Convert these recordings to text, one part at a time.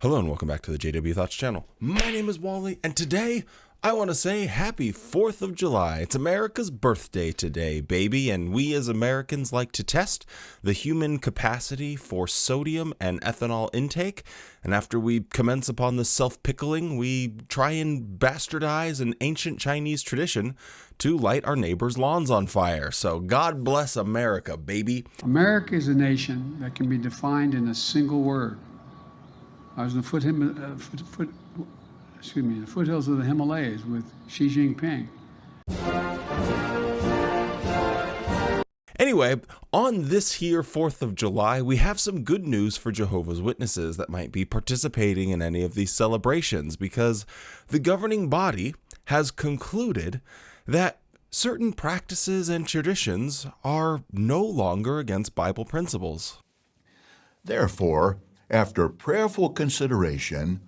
Hello and welcome back to the JW Thoughts channel. My name is Wally, and today I want to say happy 4th of July. It's America's birthday today, baby, and we as Americans like to test the human capacity for sodium and ethanol intake. And after we commence upon this self-pickling, we try and bastardize an ancient Chinese tradition to light our neighbors' lawns on fire. So God bless America, baby. America is a nation that can be defined in a single word. I was in the foothills of the Himalayas with Xi Jinping. Anyway, on this here 4th of July, we have some good news for Jehovah's Witnesses that might be participating in any of these celebrations, because the governing body has concluded that certain practices and traditions are no longer against Bible principles. Therefore, after prayerful consideration,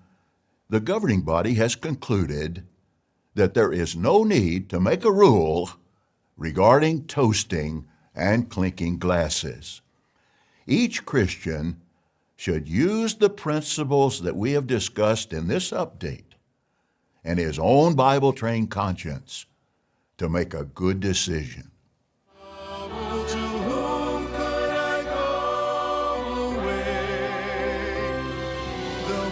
the governing body has concluded that there is no need to make a rule regarding toasting and clinking glasses. Each Christian should use the principles that we have discussed in this update and his own Bible-trained conscience to make a good decision.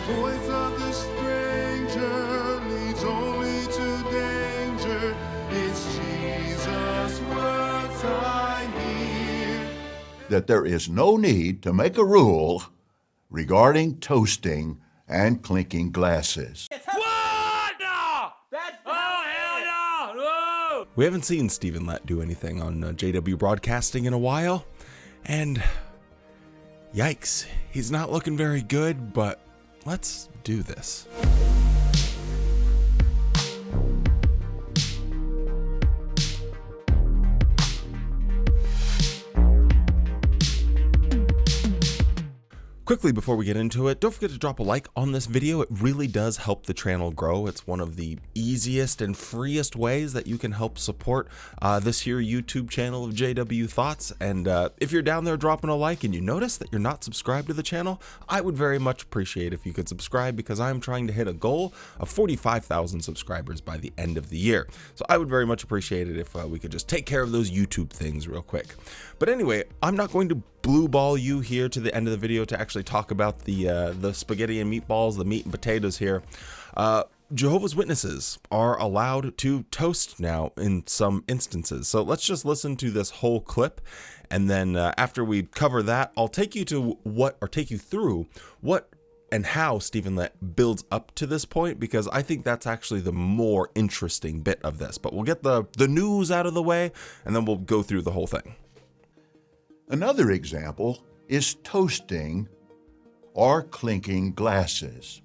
Voice of the stranger leads only to danger. It's Jesus' words I hear. That there is no need to make a rule regarding toasting and clinking glasses. What? No! That's hell no! We haven't seen Stephen Lett do anything on JW Broadcasting in a while, and yikes, he's not looking very good, but let's do this. Quickly before we get into it, don't forget to drop a like on this video. It really does help the channel grow. It's one of the easiest and freest ways that you can help support this here YouTube channel of JW Thoughts. And if you're down there dropping a like and you notice that you're not subscribed to the channel, I would very much appreciate if you could subscribe, because I'm trying to hit a goal of 45,000 subscribers by the end of the year. So I would very much appreciate it if we could just take care of those YouTube things real quick. But anyway, I'm not going to blue ball you here to the end of the video to actually talk about the spaghetti and meatballs, the meat and potatoes here. Jehovah's Witnesses are allowed to toast now in some instances. So let's just listen to this whole clip, and then after we cover that, I'll take you through what and how Stephen Lett builds up to this point, because I think that's actually the more interesting bit of this. But we'll get the news out of the way, and then we'll go through the whole thing. Another example is toasting or clinking glasses.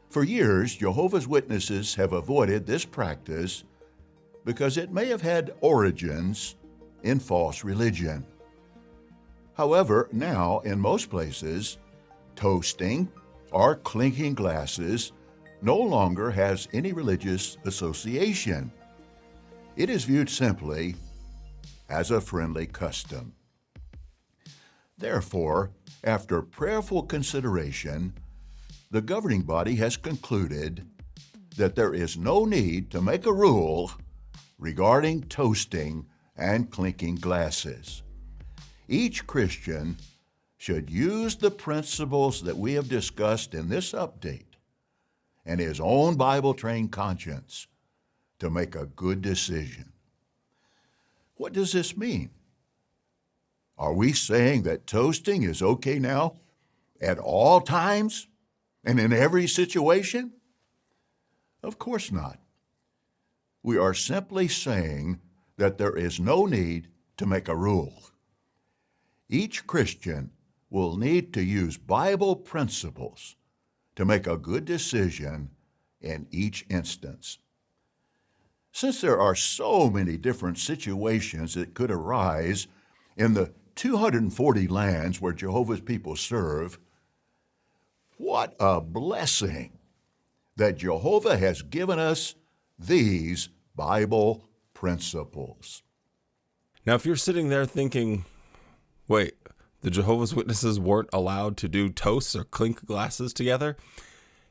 For years, Jehovah's Witnesses have avoided this practice because it may have had origins in false religion. However, now in most places, toasting or clinking glasses no longer has any religious association. It is viewed simply as a friendly custom. Therefore, after prayerful consideration, the governing body has concluded that there is no need to make a rule regarding toasting and clinking glasses. Each Christian should use the principles that we have discussed in this update and his own Bible-trained conscience to make a good decision. What does this mean? Are we saying that toasting is okay now at all times and in every situation? Of course not. We are simply saying that there is no need to make a rule. Each Christian will need to use Bible principles to make a good decision in each instance. Since there are so many different situations that could arise in the 240 lands where Jehovah's people serve, what a blessing that Jehovah has given us these Bible principles. Now, if you're sitting there thinking, wait, the Jehovah's Witnesses weren't allowed to do toasts or clink glasses together?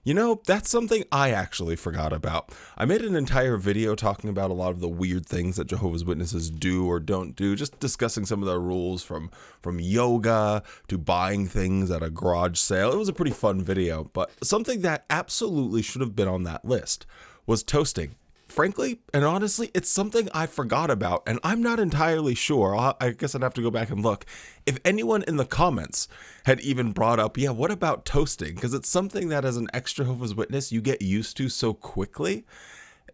You know, that's something I actually forgot about. I made an entire video talking about a lot of the weird things that Jehovah's Witnesses do or don't do, just discussing some of their rules from yoga to buying things at a garage sale. It was a pretty fun video, but something that absolutely should have been on that list was toasting. Frankly and honestly, it's something I forgot about, and I'm not entirely sure. I guess I'd have to go back and look if anyone in the comments had even brought up, yeah, what about toasting? Because it's something that as an ex-Jehovah's Witness, you get used to so quickly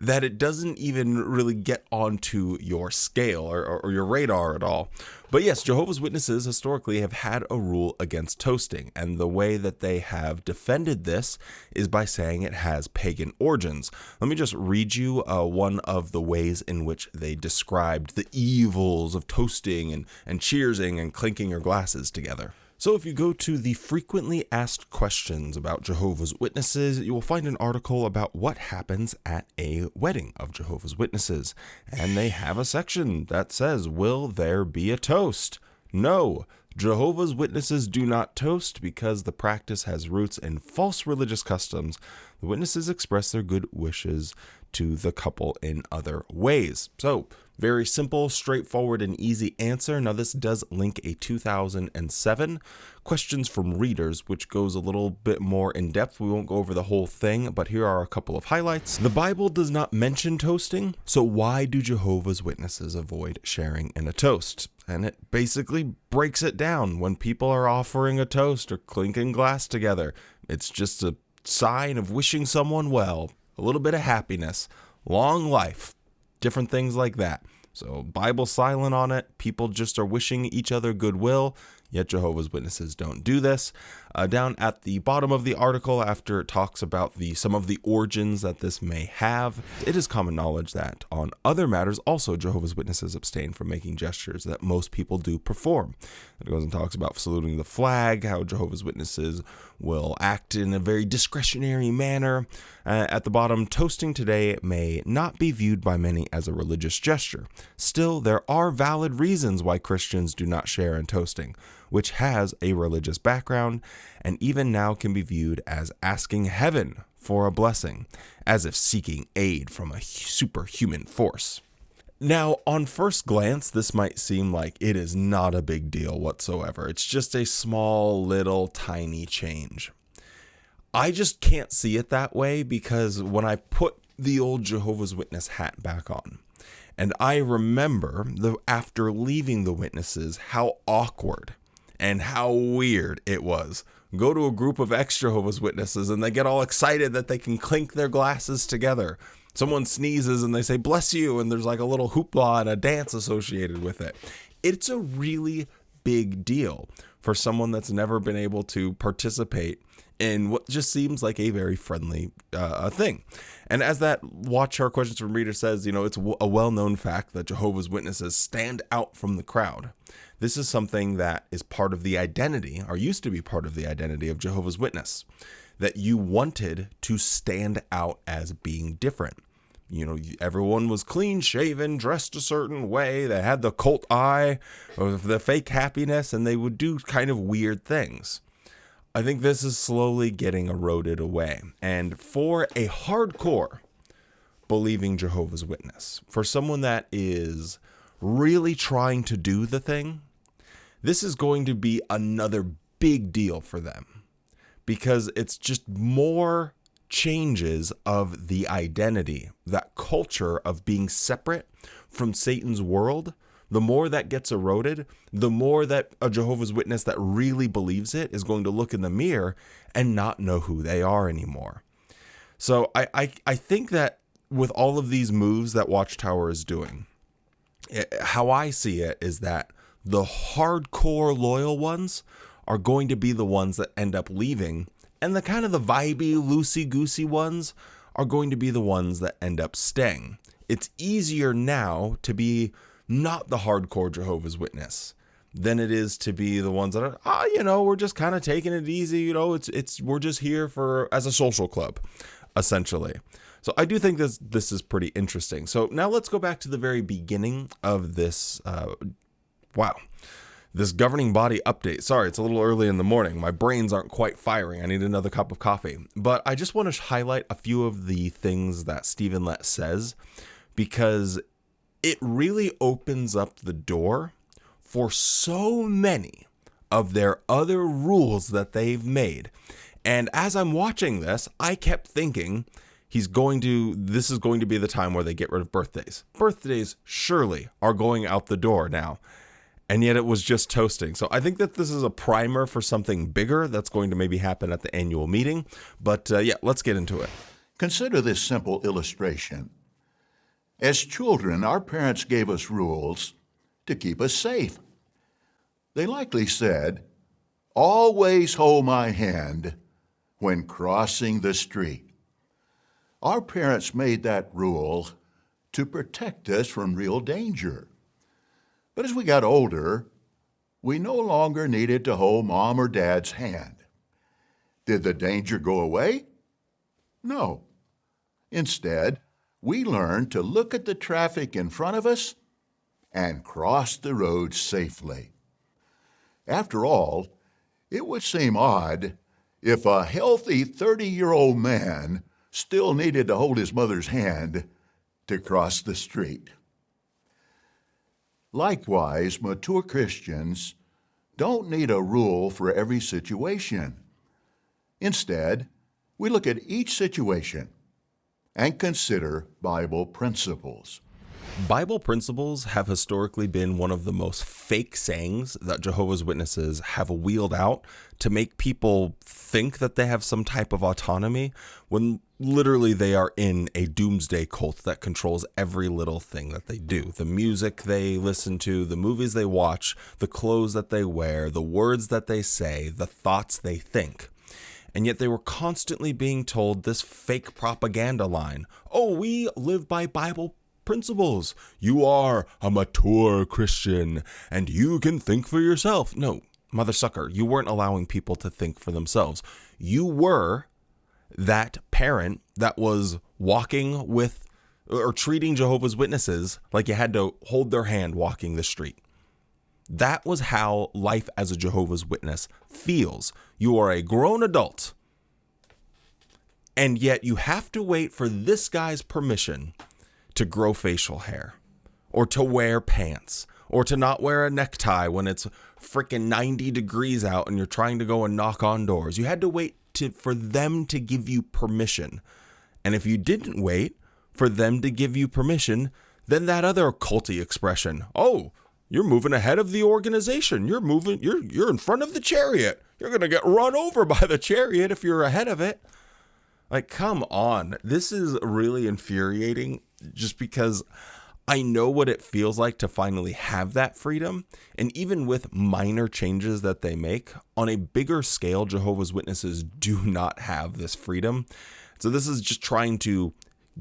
that it doesn't even really get onto your scale or your radar at all. But yes, Jehovah's Witnesses historically have had a rule against toasting, and the way that they have defended this is by saying it has pagan origins. Let me just read you one of the ways in which they described the evils of toasting and cheersing and clinking your glasses together. So if you go to the frequently asked questions about Jehovah's Witnesses, you will find an article about what happens at a wedding of Jehovah's Witnesses. And they have a section that says, will there be a toast? No, Jehovah's Witnesses do not toast because the practice has roots in false religious customs. The witnesses express their good wishes to the couple in other ways. So, very simple, straightforward, and easy answer. Now, this does link a 2007 questions from readers, which goes a little bit more in depth. We won't go over the whole thing, but here are a couple of highlights. The Bible does not mention toasting, so why do Jehovah's Witnesses avoid sharing in a toast? And it basically breaks it down. When people are offering a toast or clinking glass together, it's just a sign of wishing someone well, a little bit of happiness, long life, different things like that. So Bible silent on it. People just are wishing each other goodwill, yet Jehovah's Witnesses don't do this. Down at the bottom of the article, after it talks about some of the origins that this may have, it is common knowledge that on other matters also Jehovah's Witnesses abstain from making gestures that most people do perform. It goes and talks about saluting the flag, how Jehovah's Witnesses will act in a very discretionary manner. At the bottom, toasting today may not be viewed by many as a religious gesture. Still, there are valid reasons why Christians do not share in toasting, which has a religious background and even now can be viewed as asking heaven for a blessing, as if seeking aid from a superhuman force. Now, on first glance, this might seem like it is not a big deal whatsoever. It's just a small, little, tiny change. I just can't see it that way, because when I put the old Jehovah's Witness hat back on, and I remember after leaving the Witnesses, how awkward and how weird it was. Go to a group of ex-Jehovah's Witnesses and they get all excited that they can clink their glasses together. Someone sneezes and they say, bless you, and there's like a little hoopla and a dance associated with it. It's a really big deal for someone that's never been able to participate in what just seems like a very friendly thing. And as that Watchtower questions from reader says, you know, it's a well-known fact that Jehovah's Witnesses stand out from the crowd. This is something that is part of the identity, or used to be part of the identity of Jehovah's Witness, that you wanted to stand out as being different. You know, everyone was clean shaven, dressed a certain way. They had the cult eye of the fake happiness, and they would do kind of weird things. I think this is slowly getting eroded away. And for a hardcore believing Jehovah's Witness, for someone that is really trying to do the thing, this is going to be another big deal for them, because it's just more changes of the identity, that culture of being separate from Satan's world. The more that gets eroded, the more that a Jehovah's Witness that really believes it is going to look in the mirror and not know who they are anymore. So I think that with all of these moves that Watchtower is doing, how I see it is that the hardcore loyal ones are going to be the ones that end up leaving, and the kind of the vibey, loosey-goosey ones are going to be the ones that end up staying. It's easier now to be not the hardcore Jehovah's Witness than it is to be the ones that are, we're just kind of taking it easy. We're just here as a social club, essentially. So I do think this is pretty interesting. So now let's go back to the very beginning of this. This governing body update. Sorry, it's a little early in the morning. My brains aren't quite firing. I need another cup of coffee. But I just want to highlight a few of the things that Stephen Lett says, because it really opens up the door for so many of their other rules that they've made. And as I'm watching this, I kept thinking this is going to be the time where they get rid of birthdays. Birthdays surely are going out the door now. And yet it was just toasting. So I think that this is a primer for something bigger that's going to maybe happen at the annual meeting. But yeah, let's get into it. Consider this simple illustration. As children, our parents gave us rules to keep us safe. They likely said, "Always hold my hand when crossing the street." Our parents made that rule to protect us from real danger. But as we got older, we no longer needed to hold Mom or Dad's hand. Did the danger go away? No. Instead, we learned to look at the traffic in front of us and cross the road safely. After all, it would seem odd if a healthy 30-year-old man still needed to hold his mother's hand to cross the street. Likewise, mature Christians don't need a rule for every situation. Instead, we look at each situation and consider Bible principles. Bible principles have historically been one of the most fake sayings that Jehovah's Witnesses have wheeled out to make people think that they have some type of autonomy, when literally they are in a doomsday cult that controls every little thing that they do. The music they listen to, the movies they watch, the clothes that they wear, the words that they say, the thoughts they think. And yet they were constantly being told this fake propaganda line. Oh, we live by Bible principles. You are a mature Christian and you can think for yourself. No, mother sucker, you weren't allowing people to think for themselves. You were that parent that was walking with or treating Jehovah's Witnesses like you had to hold their hand walking the street. That was how life as a Jehovah's Witness feels. You are a grown adult, and yet you have to wait for this guy's permission to grow facial hair, or to wear pants, or to not wear a necktie when it's freaking 90 degrees out and you're trying to go and knock on doors. You had to wait for them to give you permission. And if you didn't wait for them to give you permission, then that other culty expression, oh, you're moving ahead of the organization. You're in front of the chariot. You're going to get run over by the chariot if you're ahead of it. Like, come on. This is really infuriating, just because I know what it feels like to finally have that freedom. And even with minor changes that they make, on a bigger scale, Jehovah's Witnesses do not have this freedom. So this is just trying to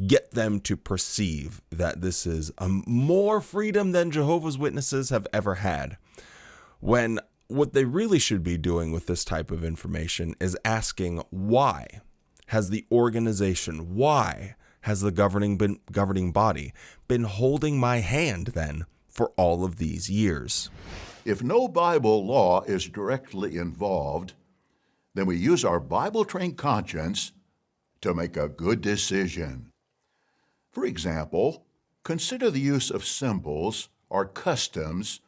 get them to perceive that this is a more freedom than Jehovah's Witnesses have ever had. When what they really should be doing with this type of information is asking, why has the organization, why has the governing body been holding my hand then for all of these years? If no Bible law is directly involved, then we use our Bible-trained conscience to make a good decision. For example, consider the use of symbols or customs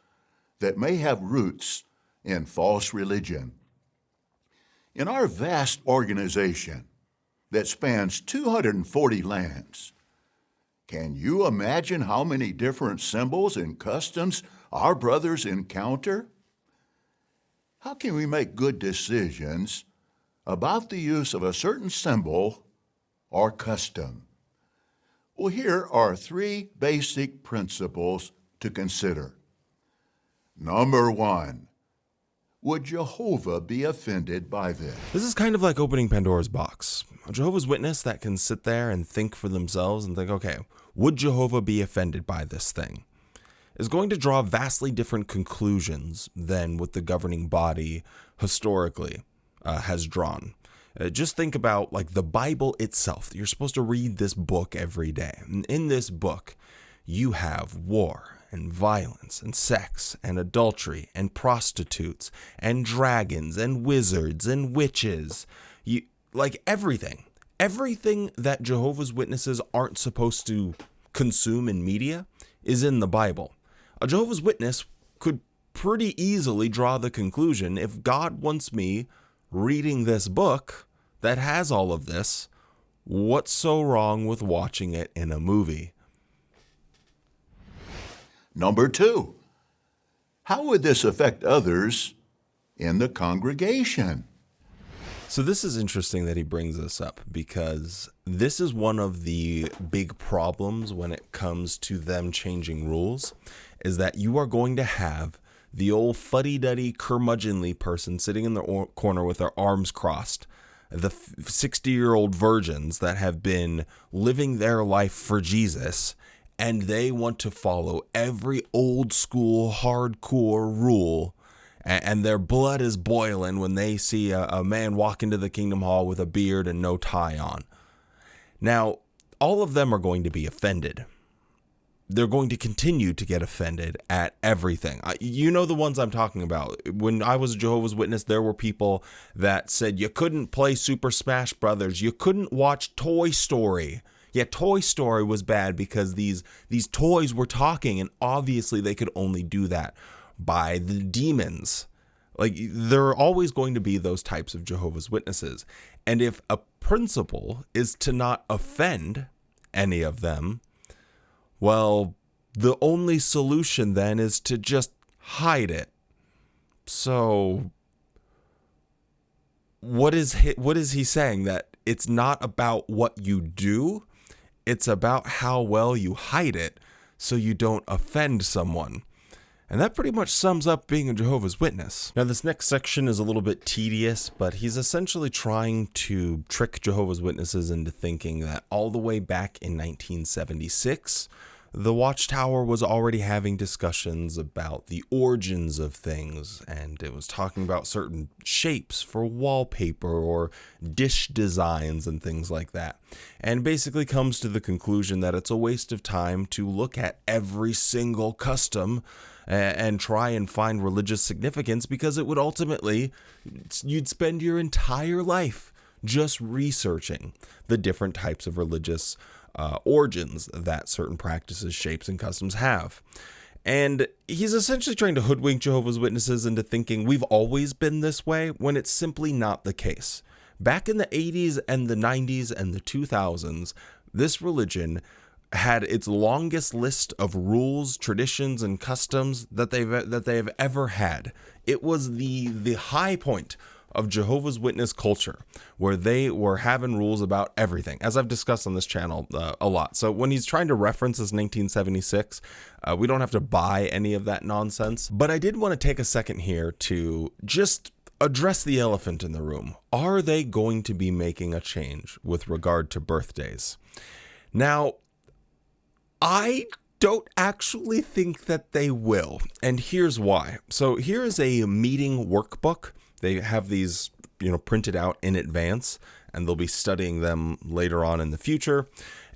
that may have roots in false religion. In our vast organization that spans 240 lands, can you imagine how many different symbols and customs our brothers encounter? How can we make good decisions about the use of a certain symbol or custom? Well, here are 3 basic principles to consider. Number 1, would Jehovah be offended by this? This is kind of like opening Pandora's box. A Jehovah's Witness that can sit there and think for themselves and think, okay, would Jehovah be offended by this thing? Is going to draw vastly different conclusions than what the governing body historically has drawn. Just think about like the Bible itself. You're supposed to read this book every day. And in this book, you have war and violence and sex and adultery and prostitutes and dragons and wizards and witches. Like everything that Jehovah's Witnesses aren't supposed to consume in media is in the Bible. A Jehovah's Witness could pretty easily draw the conclusion, if God wants me reading this book that has all of this, what's so wrong with watching it in a movie? Number 2, how would this affect others in the congregation? So this is interesting that he brings this up, because this is one of the big problems when it comes to them changing rules, is that you are going to have the old fuddy-duddy, curmudgeonly person sitting in the corner with their arms crossed, the 60-year-old virgins that have been living their life for Jesus, and they want to follow every old school hardcore rule, and their blood is boiling when they see a man walk into the Kingdom Hall with a beard and no tie on. Now, all of them are going to be offended. They're going to continue to get offended at everything. You know the ones I'm talking about. When I was a Jehovah's Witness, there were people that said you couldn't play Super Smash Brothers. You couldn't watch Toy Story. Yeah, Toy Story was bad because these toys were talking, and obviously they could only do that by the demons. Like, there are always going to be those types of Jehovah's Witnesses. And if a principle is to not offend any of them, well, the only solution then is to just hide it. So what is he saying? That it's not about what you do, it's about how well you hide it so you don't offend someone. And that pretty much sums up being a Jehovah's Witness. Now, this next section is a little bit tedious, but he's essentially trying to trick Jehovah's Witnesses into thinking that all the way back in 1976, the Watchtower was already having discussions about the origins of things, and it was talking about certain shapes for wallpaper or dish designs and things like that, and basically comes to the conclusion that it's a waste of time to look at every single custom and try and find religious significance, because it would ultimately, you'd spend your entire life just researching the different types of religious origins that certain practices, shapes, and customs have. And he's essentially trying to hoodwink Jehovah's Witnesses into thinking we've always been this way, when it's simply not the case. Back in the 80s and the 90s and the 2000s, this religion had its longest list of rules, traditions, and customs that they've ever had. It was the high point of Jehovah's Witness culture, where they were having rules about everything, as I've discussed on this channel a lot. So when he's trying to reference this 1976, we don't have to buy any of that nonsense. But I did want to take a second here to just address the elephant in the room. Are they going to be making a change with regard to birthdays? Now, I don't actually think that they will, and here's why. So here is a meeting workbook. They have these, printed out in advance, and they'll be studying them later on in the future.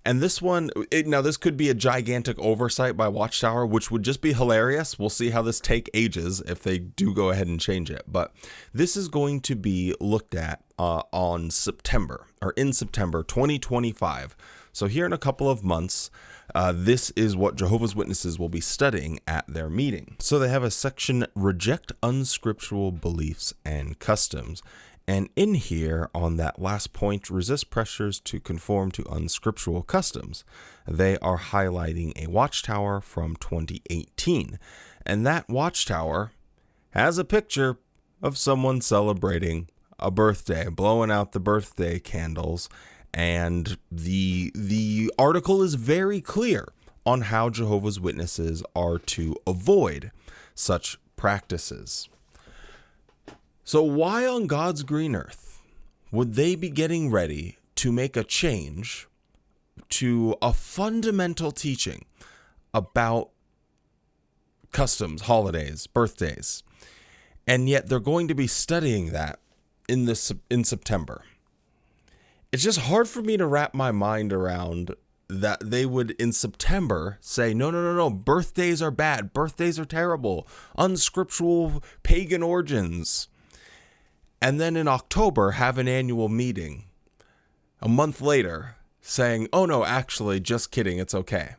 And this one, now this could be a gigantic oversight by Watchtower, which would just be hilarious. We'll see how this take ages if they do go ahead and change it. But this is going to be looked at in September 2025. So here in a couple of months, this is what Jehovah's Witnesses will be studying at their meeting. So they have a section, Reject Unscriptural Beliefs and Customs. And in here, on that last point, Resist Pressures to Conform to Unscriptural Customs, they are highlighting a Watchtower from 2018. And that Watchtower has a picture of someone celebrating a birthday, blowing out the birthday candles. And the article is very clear on how Jehovah's Witnesses are to avoid such practices. So why on God's green earth would they be getting ready to make a change to a fundamental teaching about customs, holidays, birthdays, and yet they're going to be studying that in September? It's just hard for me to wrap my mind around that they would in September say, no, birthdays are bad, birthdays are terrible, unscriptural pagan origins. And then in October, have an annual meeting. A month later, saying, oh no, actually, just kidding, it's okay.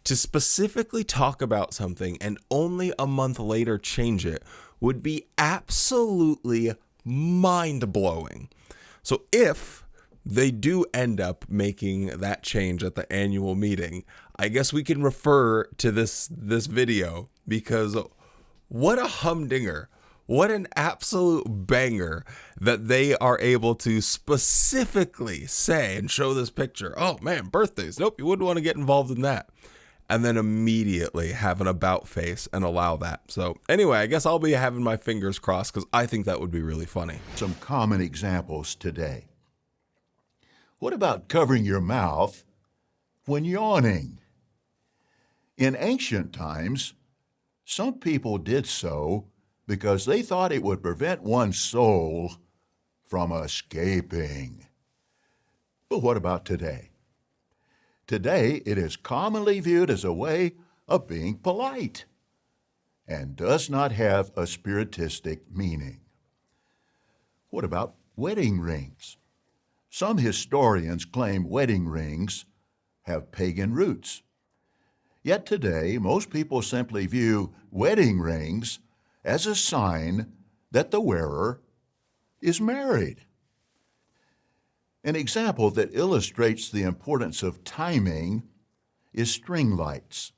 To specifically talk about something and only a month later change it would be absolutely mind-blowing. So if they do end up making that change at the annual meeting, I guess we can refer to this video, because what a humdinger. What an absolute banger that they are able to specifically say and show this picture. Oh man, birthdays. Nope, you wouldn't want to get involved in that. And then immediately have an about face and allow that. So anyway, I guess I'll be having my fingers crossed, because I think that would be really funny. Some common examples today. What about covering your mouth when yawning? In ancient times, some people did so because they thought it would prevent one's soul from escaping. But what about today? Today, it is commonly viewed as a way of being polite and does not have a spiritistic meaning. What about wedding rings? Some historians claim wedding rings have pagan roots. Yet today, most people simply view wedding rings as a sign that the wearer is married. An example that illustrates the importance of timing is string lights.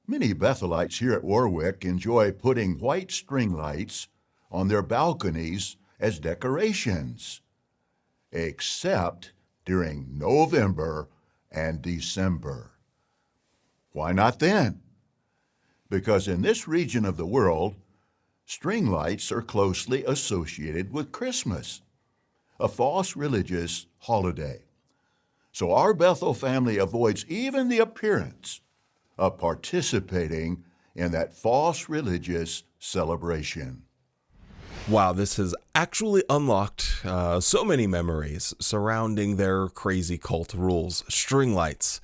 Many Bethelites here at Warwick enjoy putting white string lights on their balconies as decorations, except during November and December. Why not then? Because in this region of the world, string lights are closely associated with Christmas, a false religious holiday. So our Bethel family avoids even the appearance of participating in that false religious celebration. Wow, this has actually unlocked so many memories surrounding their crazy cult rules. String lights,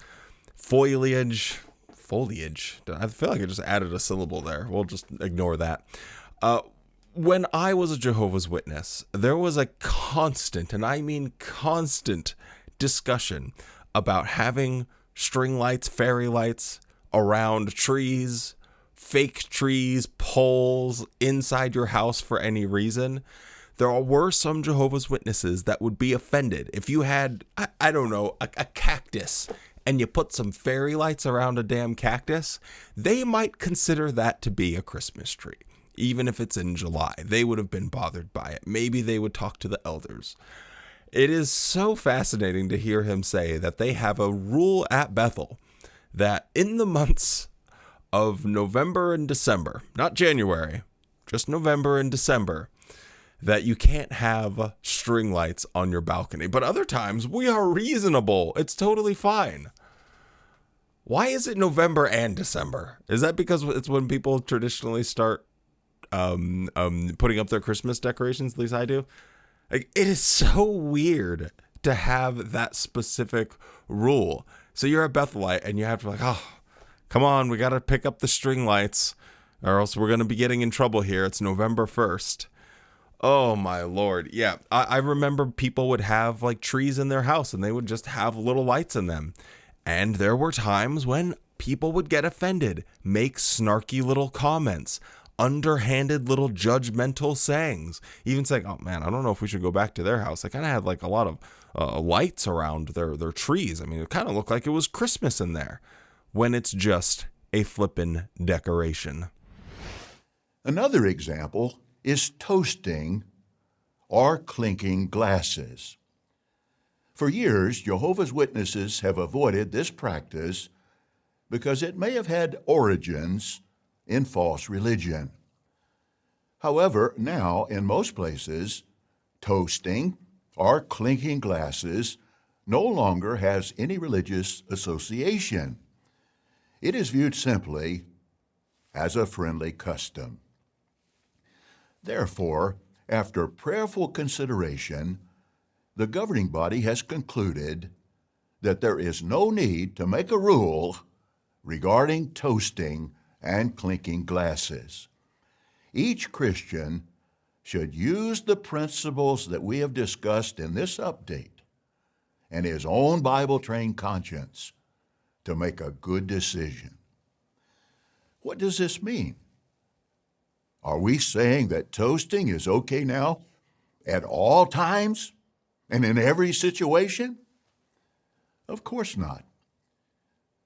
foliage. I feel like I just added a syllable there. We'll just ignore that. When I was a Jehovah's Witness, there was a constant, and I mean constant, discussion about having string lights, fairy lights around trees, fake trees, poles, inside your house for any reason. There were some Jehovah's Witnesses that would be offended if you had, I don't know, a cactus and you put some fairy lights around a damn cactus. They might consider that to be a Christmas tree. Even if it's in July, they would have been bothered by it. Maybe they would talk to the elders. It is so fascinating to hear him say that they have a rule at Bethel that in the months of November and December, not January, just November and December, that you can't have string lights on your balcony. But other times, we are reasonable. It's totally fine. Why is it November and December? Is that because it's when people traditionally start putting up their Christmas decorations? At least I do. Like, it is so weird to have that specific rule. So you're a Bethelite and you have to be like, oh, come on, we got to pick up the string lights or else we're going to be getting in trouble here. It's November 1st. Oh my Lord. Yeah. I remember people would have like trees in their house and they would just have little lights in them. And there were times when people would get offended, make snarky little comments, underhanded little judgmental sayings, even saying, oh man, I don't know if we should go back to their house. They kind of had like a lot of lights around their trees. I mean, it kind of looked like it was Christmas in there when it's just a flippin' decoration. Another example is toasting or clinking glasses. For years, Jehovah's Witnesses have avoided this practice because it may have had origins in false religion. However, now in most places, toasting or clinking glasses no longer has any religious association. It is viewed simply as a friendly custom. Therefore, after prayerful consideration, the governing body has concluded that there is no need to make a rule regarding toasting and clinking glasses. Each Christian should use the principles that we have discussed in this update and his own Bible-trained conscience to make a good decision. What does this mean? Are we saying that toasting is okay now at all times and in every situation? Of course not.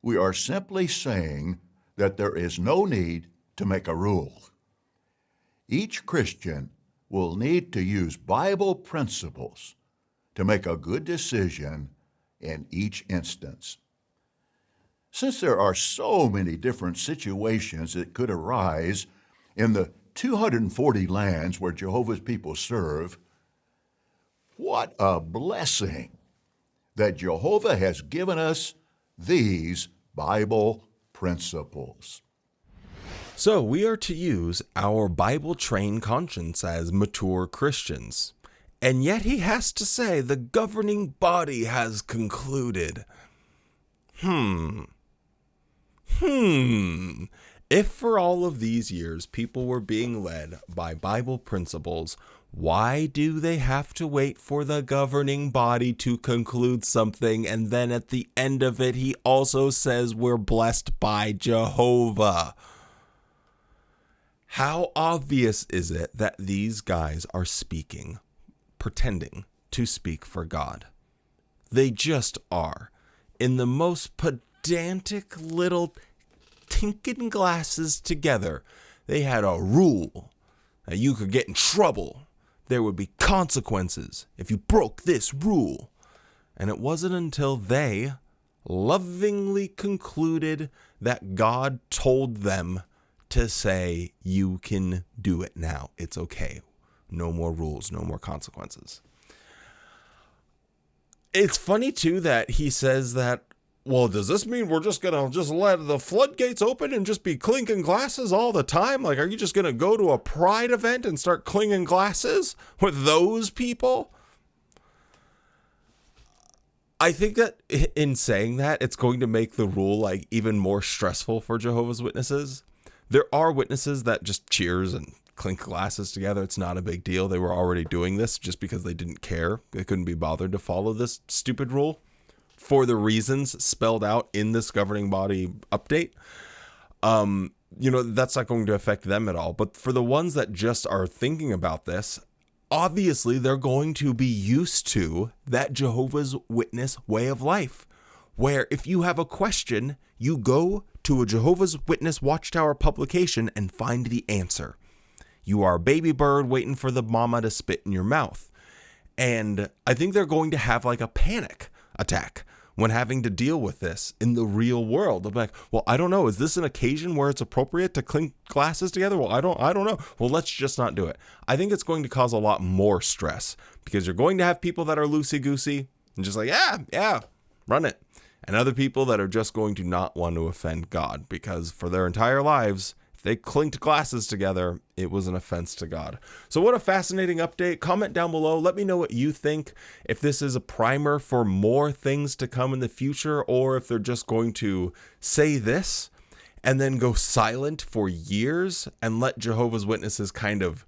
We are simply saying that there is no need to make a rule. Each Christian will need to use Bible principles to make a good decision in each instance. Since there are so many different situations that could arise in the 240 lands where Jehovah's people serve, what a blessing that Jehovah has given us these Bible principles. So we are to use our Bible-trained conscience as mature Christians. And yet he has to say the governing body has concluded. If for all of these years people were being led by Bible principles, why do they have to wait for the governing body to conclude something, and then at the end of it he also says we're blessed by Jehovah? How obvious is it that these guys are speaking, pretending to speak for God? They just are. In the most pedantic little tinking glasses together, they had a rule that you could get in trouble. There would be consequences if you broke this rule. And it wasn't until they lovingly concluded that God told them to say, you can do it now. It's okay. No more rules, no more consequences. It's funny, too, that he says that, well, does this mean we're just going to just let the floodgates open and just be clinking glasses all the time? Like, are you just going to go to a pride event and start clinking glasses with those people? I think that in saying that, it's going to make the rule like even more stressful for Jehovah's Witnesses. There are witnesses that just cheers and clink glasses together. It's not a big deal. They were already doing this just because they didn't care. They couldn't be bothered to follow this stupid rule for the reasons spelled out in this governing body update. That's not going to affect them at all. But for the ones that just are thinking about this, obviously they're going to be used to that Jehovah's Witness way of life, where if you have a question, you go to a Jehovah's Witness Watchtower publication and find the answer. You are a baby bird waiting for the mama to spit in your mouth. And I think they're going to have like a panic attack when having to deal with this in the real world. They'll be like, well, I don't know. Is this an occasion where it's appropriate to clink glasses together? Well, I don't know. Well, let's just not do it. I think it's going to cause a lot more stress because you're going to have people that are loosey-goosey and just like, yeah, run it. And other people that are just going to not want to offend God because for their entire lives, if they clinked glasses together, it was an offense to God. So what a fascinating update. Comment down below. Let me know what you think. If this is a primer for more things to come in the future, or if they're just going to say this and then go silent for years and let Jehovah's Witnesses kind of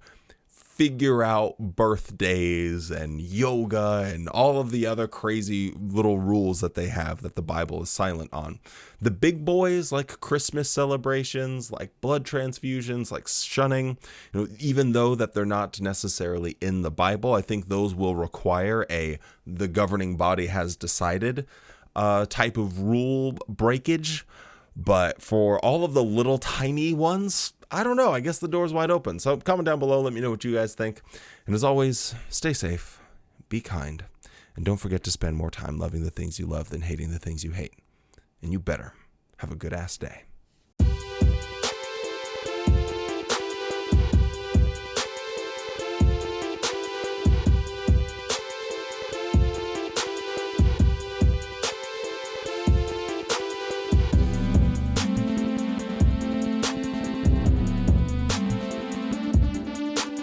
figure out birthdays and yoga and all of the other crazy little rules that they have that the Bible is silent on. The big boys like Christmas celebrations, like blood transfusions, like shunning, even though that they're not necessarily in the Bible, I think those will require the governing body has decided type of rule breakage. But for all of the little tiny ones, I don't know. I guess the door's wide open. So comment down below. Let me know what you guys think. And as always, stay safe, be kind, and don't forget to spend more time loving the things you love than hating the things you hate. And you better have a good ass day.